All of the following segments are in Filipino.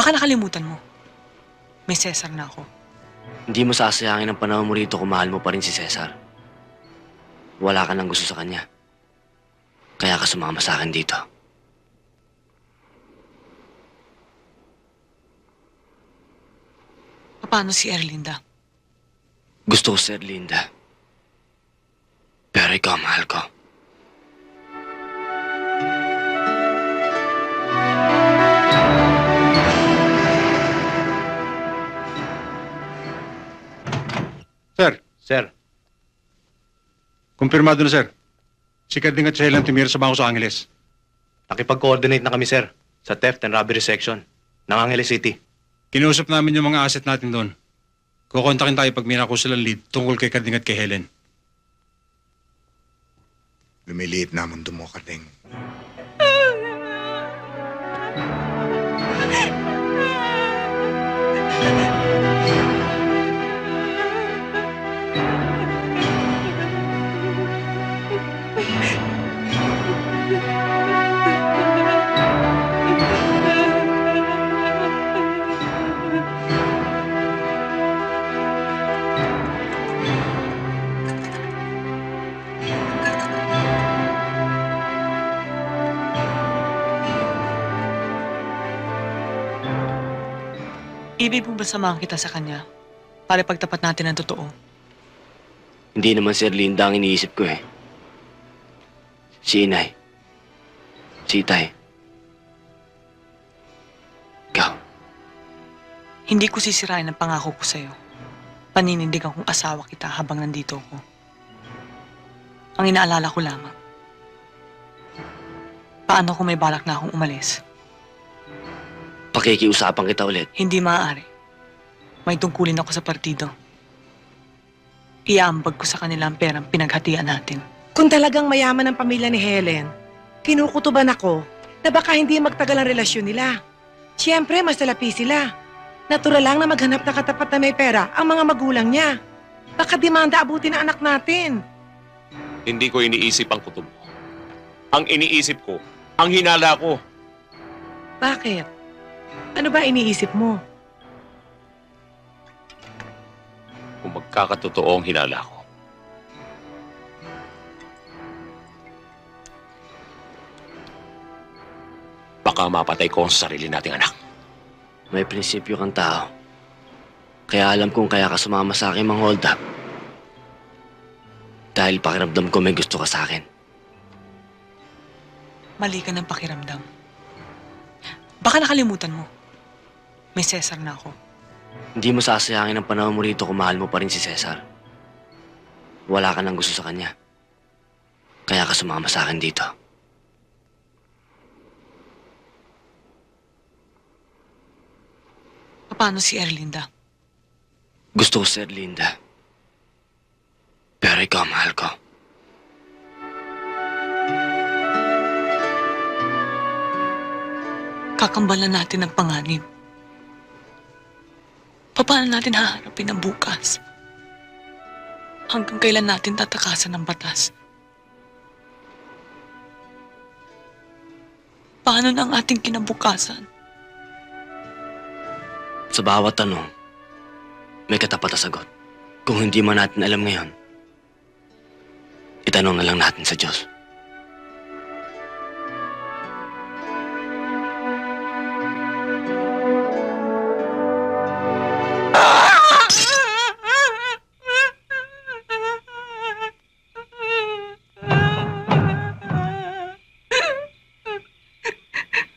Baka nakalimutan mo. May Cesar na ako. Hindi mo sasayangin ang panahon mo rito kung mahal mo pa rin si Cesar. Wala ka nang gusto sa kanya. Kaya ka sumama sa akin dito. Paano si Erlinda? Gusto ko si Erlinda. Pero ikaw, mahal ko. Sir. Kumpirmado na, sir. Si Kading at si Helen tumira sa bangko sa Angeles. Nakipag-coordinate na kami, sir, sa theft and robbery section ng Angeles City. Kinausap namin yung mga asset natin doon. Kukontakin tayo pag may nakuha silang lead tungkol kay Kading at kay Helen. Lumiliit na mundo mo, Kading. Ibig mo ba samahan kita sa kanya para pagtapat natin ang totoo? Hindi naman si Erlinda ang iniisip ko eh. Si Inay. Si Itay. Ikaw. Hindi ko sisirain ang pangako ko sa'yo. Paninindigan kong asawa kita habang nandito ako. Ang inaalala ko lamang, paano kung may balak na akong umalis? Pakikiusapan kita ulit. Hindi maaari. May tungkulin ako sa partido. Iaambag ko sa kanila ang perang pinaghatian natin. Kung talagang mayaman ang pamilya ni Helen, kinukutuban ako na baka hindi magtagal ang relasyon nila. Siyempre, mas talapi sila. Natural lang na maghanap ng katapat na may pera ang mga magulang niya. Baka demanda abutin ang anak natin. Hindi ko iniisip ang kutob mo. Ang iniisip ko, ang hinala ko. Bakit? Ano ba iniisip mo? Kung magkakatotoo ang hinala ko. Baka mapatay ko ang sarili nating anak. May prinsipyo kang tao. Kaya alam kong kaya ka sumama sa akin mang hold up. Dahil pakiramdam ko may gusto ka sa akin. Mali ka ng pakiramdam. Baka nakalimutan mo. May Cesar na ako. Hindi mo sasayangin ang panahon mo rito kung mahal mo pa rin si Cesar. Wala ka nang gusto sa kanya. Kaya ka sumama sa akin dito. Paano si Erlinda? Gusto ko si Erlinda. Pero ikaw, mahal ko. Kakambalan natin ang panganib. Paano natin haharapin ang bukas? Hanggang kailan natin tatakasan ang batas? Paano na ang ating kinabukasan? Sa bawat tanong, may katapat na sagot. Kung hindi man natin alam ngayon, itanong na lang natin sa Diyos.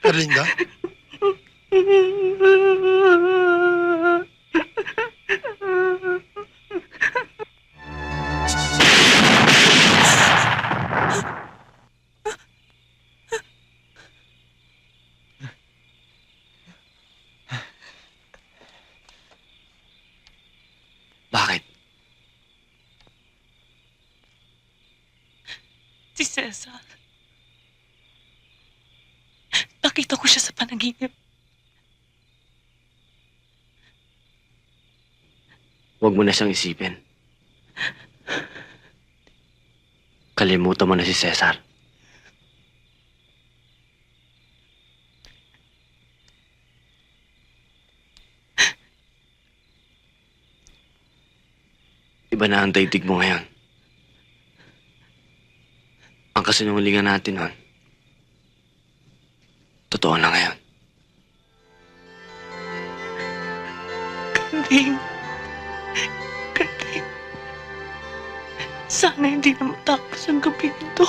Erlinda? Bakit? Si Cesar. Nakita ko siya sa panaginip. Huwag mo na siyang isipin. Kalimutan mo na si Cesar. Iba na ang daigdig mo ngayon. Ang kasinungalingan natin nun, totoo na ngayon. Kanding. Kanding. Sana hindi na matapos ang gabi nito.